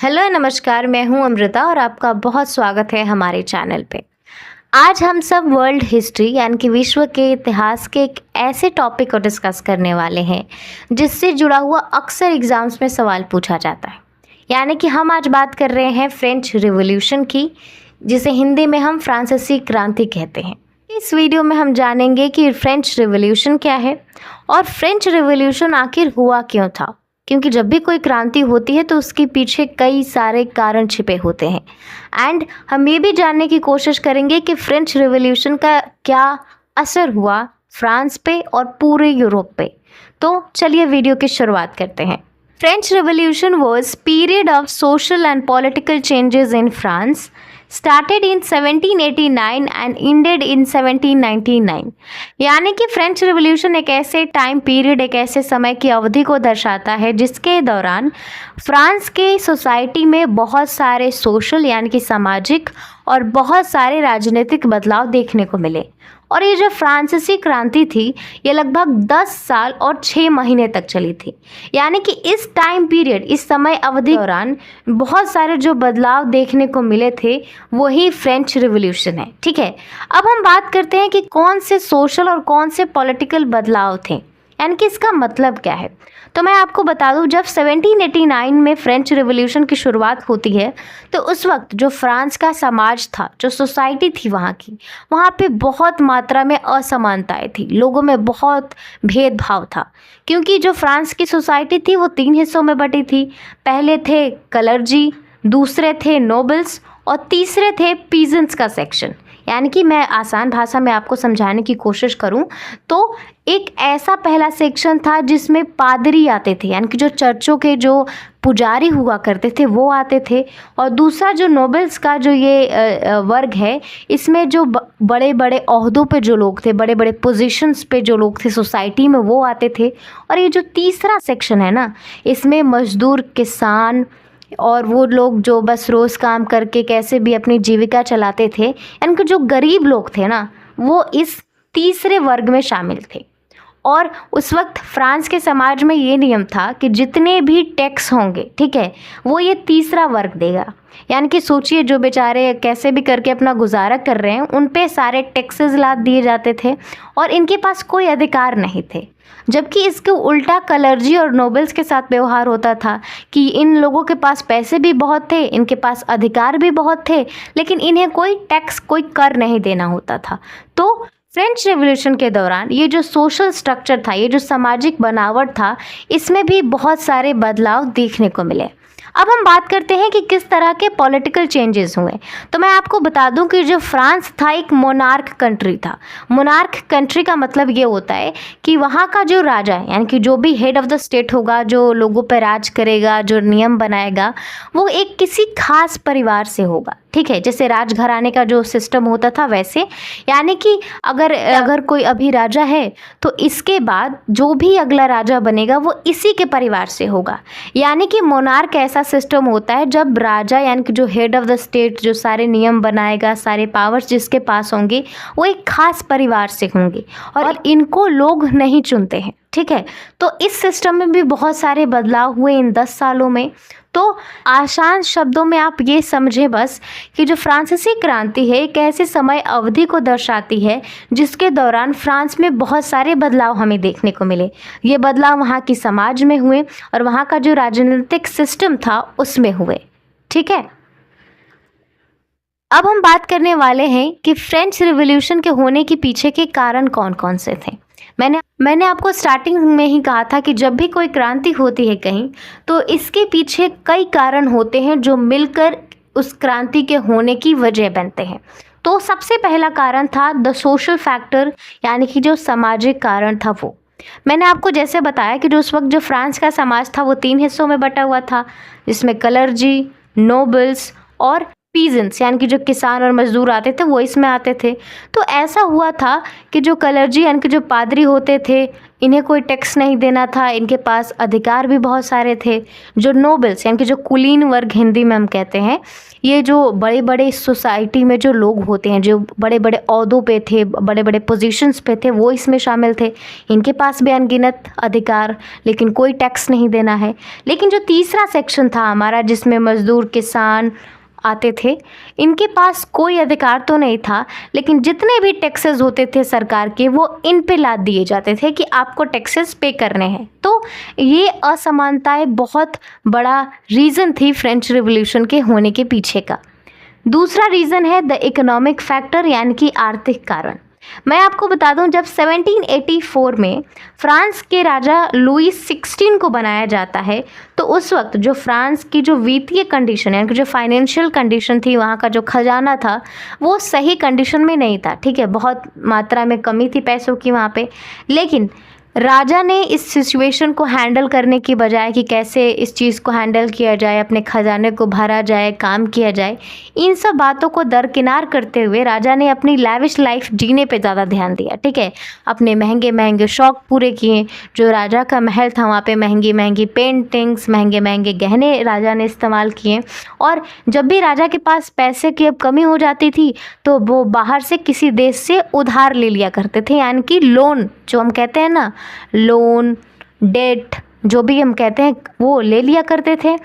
Hello नमस्कार, मैं हूं अमृता और आपका बहुत स्वागत है हमारे चैनल पे। आज हम सब वर्ल्ड हिस्ट्री यानी कि विश्व के इतिहास के एक ऐसे टॉपिक को डिस्कस करने वाले हैं जिससे जुड़ा हुआ अक्सर एग्जाम्स में सवाल पूछा जाता है। यानी कि हम आज बात कर रहे हैं फ्रेंच रिवॉल्यूशन की, जिसे हिंदी में हम फ्रांसीसी क्रांति कहते हैं। इस वीडियो में हम जानेंगे कि फ्रेंच रिवॉल्यूशन क्या है और फ्रेंच रिवॉल्यूशन आखिर हुआ क्यों था, क्योंकि जब भी कोई क्रांति होती है तो उसके पीछे कई सारे कारण छिपे होते हैं। एंड हम ये भी जानने की कोशिश करेंगे कि फ्रेंच रिवॉल्यूशन का क्या असर हुआ फ्रांस पे और पूरे यूरोप पे। तो चलिए वीडियो की शुरुआत करते हैं। French revolution was period of social and political changes in France, started in 1789 and ended in 1799। यानी कि फ्रेंच रिवॉल्यूशन एक ऐसे टाइम पीरियड, एक ऐसे समय की अवधि को दर्शाता है जिसके दौरान फ्रांस के सोसाइटी में बहुत सारे सोशल यानी कि सामाजिक और बहुत सारे राजनीतिक बदलाव देखने को मिले। और ये जो फ्रांसीसी क्रांति थी ये लगभग 10 साल और 6 महीने तक चली थी। यानी कि इस टाइम पीरियड, इस समय अवधि दौरान बहुत सारे जो बदलाव देखने को मिले थे वही फ्रेंच रिवॉल्यूशन है। ठीक है, अब हम बात करते हैं कि कौन से सोशल और कौन से पॉलिटिकल बदलाव थे, यानी कि इसका मतलब क्या है। तो मैं आपको बता दूं, जब 1789 में फ्रेंच रिवॉल्यूशन की शुरुआत होती है तो उस वक्त जो फ्रांस का समाज था, जो सोसाइटी थी वहाँ पे बहुत मात्रा में असमानताएं थी, लोगों में बहुत भेदभाव था। क्योंकि जो फ्रांस की सोसाइटी थी वो 3 हिस्सों में बटी थी। पहले थे कलर्जी, दूसरे थे नोबल्स और तीसरे थे पीजेंट्स का सेक्शन। यानी कि मैं आसान भाषा में आपको समझाने की कोशिश करूं तो एक ऐसा पहला सेक्शन था जिसमें पादरी आते थे, यानी कि जो चर्चों के जो पुजारी हुआ करते थे वो आते थे। और दूसरा जो नोबल्स का जो ये वर्ग है, इसमें जो बड़े बड़े ओहदों पे जो लोग थे, बड़े बड़े पोजीशंस पे जो लोग थे सोसाइटी में, वो आते थे। और ये जो तीसरा सेक्शन है ना, इसमें मजदूर, किसान और वो लोग जो बस रोज़ काम करके कैसे भी अपनी जीविका चलाते थे, यानी कि जो गरीब लोग थे ना, वो इस तीसरे वर्ग में शामिल थे। और उस वक्त फ्रांस के समाज में ये नियम था कि जितने भी टैक्स होंगे, ठीक है, वो ये तीसरा वर्ग देगा। यानी कि सोचिए, जो बेचारे कैसे भी करके अपना गुजारा कर रहे हैं उन पे सारे टैक्सेस लाद दिए जाते थे और इनके पास कोई अधिकार नहीं थे। जबकि इसके उल्टा कलर्जी और नोबल्स के साथ व्यवहार होता था कि इन लोगों के पास पैसे भी बहुत थे, इनके पास अधिकार भी बहुत थे, लेकिन इन्हें कोई टैक्स, कोई कर नहीं देना होता था। तो फ्रेंच रेवोल्यूशन के दौरान ये जो सोशल स्ट्रक्चर था, ये जो सामाजिक बनावट था, इसमें भी बहुत सारे बदलाव देखने को मिले। अब हम बात करते हैं कि किस तरह के पॉलिटिकल चेंजेस हुए। तो मैं आपको बता दूं कि जो फ्रांस था एक मोनार्क कंट्री था। मोनार्क कंट्री का मतलब ये होता है कि वहाँ का जो राजा है, यानी कि जो भी हेड ऑफ द स्टेट होगा, जो लोगों पर राज करेगा, जो नियम बनाएगा, वो एक किसी खास परिवार से होगा। ठीक है, जैसे राजघराने का जो सिस्टम होता था वैसे। यानी कि अगर कोई अभी राजा है तो इसके बाद जो भी अगला राजा बनेगा वो इसी के परिवार से होगा। यानी कि मोनार्क ऐसा सिस्टम होता है जब राजा, यानी कि जो हेड ऑफ द स्टेट, जो सारे नियम बनाएगा, सारे पावर्स जिसके पास होंगे, वो एक खास परिवार से होंगे और इनको लोग नहीं चुनते हैं। ठीक है, तो इस सिस्टम में भी बहुत सारे बदलाव हुए इन 10 सालों में। तो आसान शब्दों में आप ये समझें बस कि जो फ्रांसीसी क्रांति है एक ऐसे समय अवधि को दर्शाती है जिसके दौरान फ्रांस में बहुत सारे बदलाव हमें देखने को मिले। ये बदलाव वहाँ की समाज में हुए और वहाँ का जो राजनीतिक सिस्टम था उसमें हुए। ठीक है, अब हम बात करने वाले हैं कि फ्रेंच रिवॉल्यूशन के होने के पीछे के कारण कौन कौन से थे। मैंने आपको स्टार्टिंग में ही कहा था कि जब भी कोई क्रांति होती है कहीं, तो इसके पीछे कई कारण होते हैं जो मिलकर उस क्रांति के होने की वजह बनते हैं। तो सबसे पहला कारण था द सोशल फैक्टर, यानी कि जो सामाजिक कारण था वो। मैंने आपको जैसे बताया कि जो उस वक्त जो फ्रांस का समाज था वो 3 हिस्सों में बटा हुआ था, जिसमें कलर्जी, नोबल्स और पीजेंट्स, यानी कि जो किसान और मजदूर आते थे वो इसमें आते थे। तो ऐसा हुआ था कि जो कलर्जी, यानी कि जो पादरी होते थे, इन्हें कोई टैक्स नहीं देना था, इनके पास अधिकार भी बहुत सारे थे। जो नोबल्स यानी कि जो कुलीन वर्ग हिंदी में हम कहते हैं, ये जो बड़े बड़े सोसाइटी में जो लोग होते हैं, जो बड़े बड़े ओहदों पे थे, बड़े बड़े पोजीशंस पे थे, वो इसमें शामिल थे। इनके पास भी अनगिनत अधिकार, लेकिन कोई टैक्स नहीं देना है। लेकिन जो तीसरा सेक्शन था हमारा, जिसमें मजदूर, किसान आते थे, इनके पास कोई अधिकार तो नहीं था, लेकिन जितने भी टैक्सेस होते थे सरकार के, वो इन पे लाद दिए जाते थे कि आपको टैक्सेस पे करने हैं। तो ये असमानताएं बहुत बड़ा रीज़न थी फ्रेंच रिवॉल्यूशन के होने के पीछे का। दूसरा रीज़न है द इकोनॉमिक फैक्टर, यानी कि आर्थिक कारण। मैं आपको बता दूं, जब 1784 में फ्रांस के राजा लुई 16 को बनाया जाता है, तो उस वक्त जो फ्रांस की जो वित्तीय कंडीशन यानी कि जो फाइनेंशियल कंडीशन थी, वहाँ का जो खजाना था, वो सही कंडीशन में नहीं था। ठीक है, बहुत मात्रा में कमी थी पैसों की वहाँ पे। लेकिन राजा ने इस सिचुएशन को हैंडल करने की बजाय कि कैसे इस चीज़ को हैंडल किया जाए, अपने खजाने को भरा जाए, काम किया जाए, इन सब बातों को दरकिनार करते हुए राजा ने अपनी लैविश लाइफ जीने पे ज़्यादा ध्यान दिया। ठीक है, अपने महंगे महंगे शौक़ पूरे किए। जो राजा का महल था, वहाँ पे महंगी महंगी पेंटिंग्स, महंगे महंगे गहने राजा ने इस्तेमाल किए। और जब भी राजा के पास पैसे की अब कमी हो जाती थी, तो वो बाहर से किसी देश से उधार ले लिया करते थे, यानी कि लोन, जो हम कहते हैं ना, लोन, डेट, जो भी हम कहते हैं, वो ले लिया करते थे।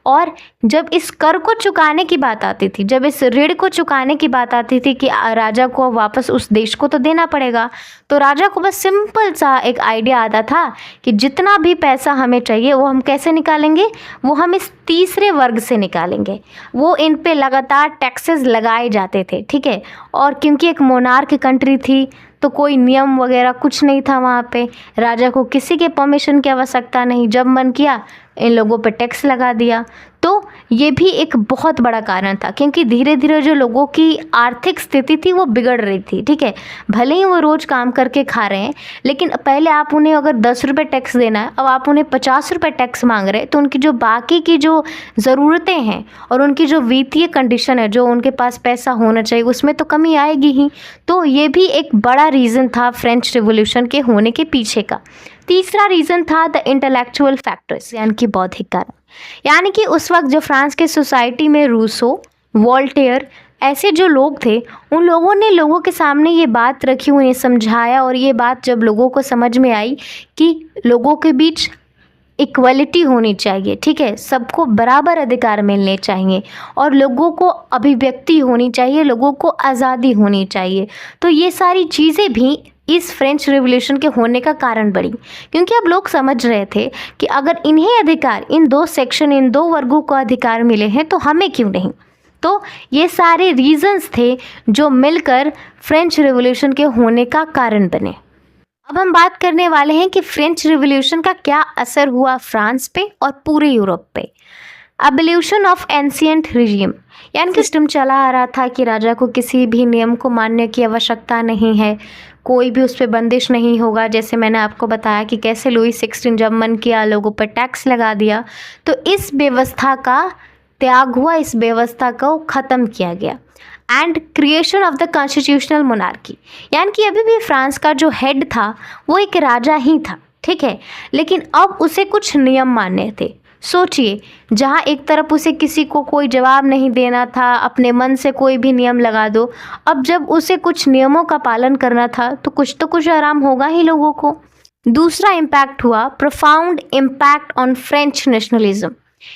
और जब इस कर को चुकाने की बात आती थी, जब इस ऋण को चुकाने की बात आती थी कि राजा को वापस उस देश को तो देना पड़ेगा, तो राजा को बस सिंपल सा एक आइडिया आता था कि जितना भी पैसा हमें चाहिए वो हम कैसे निकालेंगे, वो हम इस तीसरे वर्ग से निकालेंगे। वो इन पे लगातार टैक्सेस लगाए जाते थे। ठीक है, और क्योंकि एक मोनार्क कंट्री थी, तो कोई नियम वगैरह कुछ नहीं था वहाँ पे। राजा को किसी के परमिशन की आवश्यकता नहीं, जब मन किया इन लोगों पे टैक्स लगा दिया। तो ये भी एक बहुत बड़ा कारण था, क्योंकि धीरे धीरे जो लोगों की आर्थिक स्थिति थी वो बिगड़ रही थी। ठीक है, भले ही वो रोज़ काम करके खा रहे हैं, लेकिन पहले आप उन्हें अगर 10 रुपये टैक्स देना है, अब आप उन्हें 50 रुपये टैक्स मांग रहे हैं, तो उनकी जो बाकी की जो ज़रूरतें हैं और उनकी जो वित्तीय कंडीशन है, जो उनके पास पैसा होना चाहिए, उसमें तो कमी आएगी ही। तो ये भी एक बड़ा रीज़न था फ्रेंच रिवॉल्यूशन के होने के पीछे का। तीसरा रीज़न था द इंटेलेक्चुअल फैक्टर्स, यानी कि बौद्धिक कारण। यानी कि उस वक्त जो फ्रांस के सोसाइटी में रूसो, वोल्टेयर, ऐसे जो लोग थे, उन लोगों ने लोगों के सामने ये बात रखी, उन्हें समझाया, और ये बात जब लोगों को समझ में आई कि लोगों के बीच इक्वलिटी होनी चाहिए, ठीक है, सबको बराबर अधिकार मिलने चाहिए और लोगों को अभिव्यक्ति होनी चाहिए, लोगों को आज़ादी होनी चाहिए, तो ये सारी चीज़ें भी इस फ्रेंच रिवॉल्यूशन के होने का कारण बनी। क्योंकि अब लोग समझ रहे थे कि अगर इन्हें अधिकार, इन दो सेक्शन, इन दो वर्गों को अधिकार मिले हैं, तो हमें क्यों नहीं। तो ये सारे रीजंस थे जो मिलकर फ्रेंच रिवॉल्यूशन के होने का कारण बने। अब हम बात करने वाले हैं कि फ्रेंच रिवॉल्यूशन का क्या असर हुआ फ्रांस पे और पूरे यूरोप पे। एबोल्यूशन ऑफ एंशिएंट रिजीम, यानी कि सिस्टम चला आ रहा था कि राजा को किसी भी नियम को मानने की आवश्यकता नहीं है, कोई भी उस पर बंदिश नहीं होगा। जैसे मैंने आपको बताया कि कैसे लुई 16 जब मन किया लोगों पर टैक्स लगा दिया, तो इस व्यवस्था का त्याग हुआ, इस व्यवस्था को ख़त्म किया गया। And creation of the constitutional monarchy, यानी कि अभी भी फ्रांस का जो हेड था वो एक राजा ही था, ठीक है, लेकिन अब उसे कुछ नियम मानने थे। सोचिए, जहाँ एक तरफ उसे किसी को कोई जवाब नहीं देना था, अपने मन से कोई भी नियम लगा दो, अब जब उसे कुछ नियमों का पालन करना था तो कुछ आराम होगा ही लोगों को। दूसरा इम्पैक्ट हुआ profound impact on French nationalism,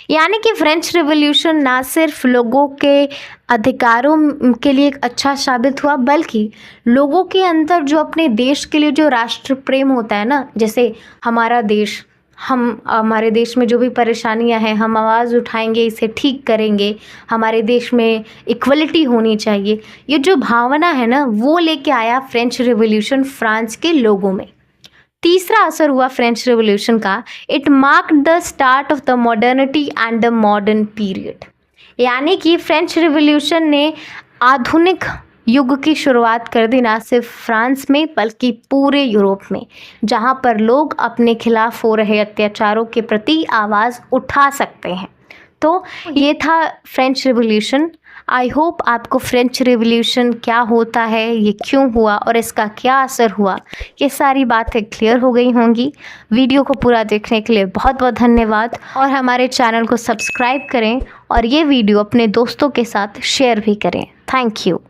यानी कि फ्रेंच रिवॉल्यूशन ना सिर्फ लोगों के अधिकारों के लिए एक अच्छा साबित हुआ, बल्कि लोगों के अंदर जो अपने देश के लिए जो राष्ट्र प्रेम होता है ना, जैसे हमारा देश, हमारे देश में जो भी परेशानियां हैं हम आवाज़ उठाएंगे, इसे ठीक करेंगे, हमारे देश में इक्वलिटी होनी चाहिए, ये जो भावना है ना, वो लेके आया फ्रेंच रिवॉल्यूशन फ्रांस के लोगों में। तीसरा असर हुआ फ्रेंच रिवॉल्यूशन का, it marked the start of the modernity and the modern period, यानी कि फ्रेंच रिवॉल्यूशन ने आधुनिक युग की शुरुआत कर दी, ना सिर्फ फ्रांस में बल्कि पूरे यूरोप में, जहां पर लोग अपने खिलाफ हो रहे अत्याचारों के प्रति आवाज़ उठा सकते हैं। तो ये था फ्रेंच रिवॉल्यूशन। आई होप आपको फ्रेंच रिवॉल्यूशन क्या होता है, ये क्यों हुआ और इसका क्या असर हुआ, ये सारी बातें क्लियर हो गई होंगी। वीडियो को पूरा देखने के लिए बहुत बहुत धन्यवाद और हमारे चैनल को सब्सक्राइब करें और ये वीडियो अपने दोस्तों के साथ शेयर भी करें। Thank you.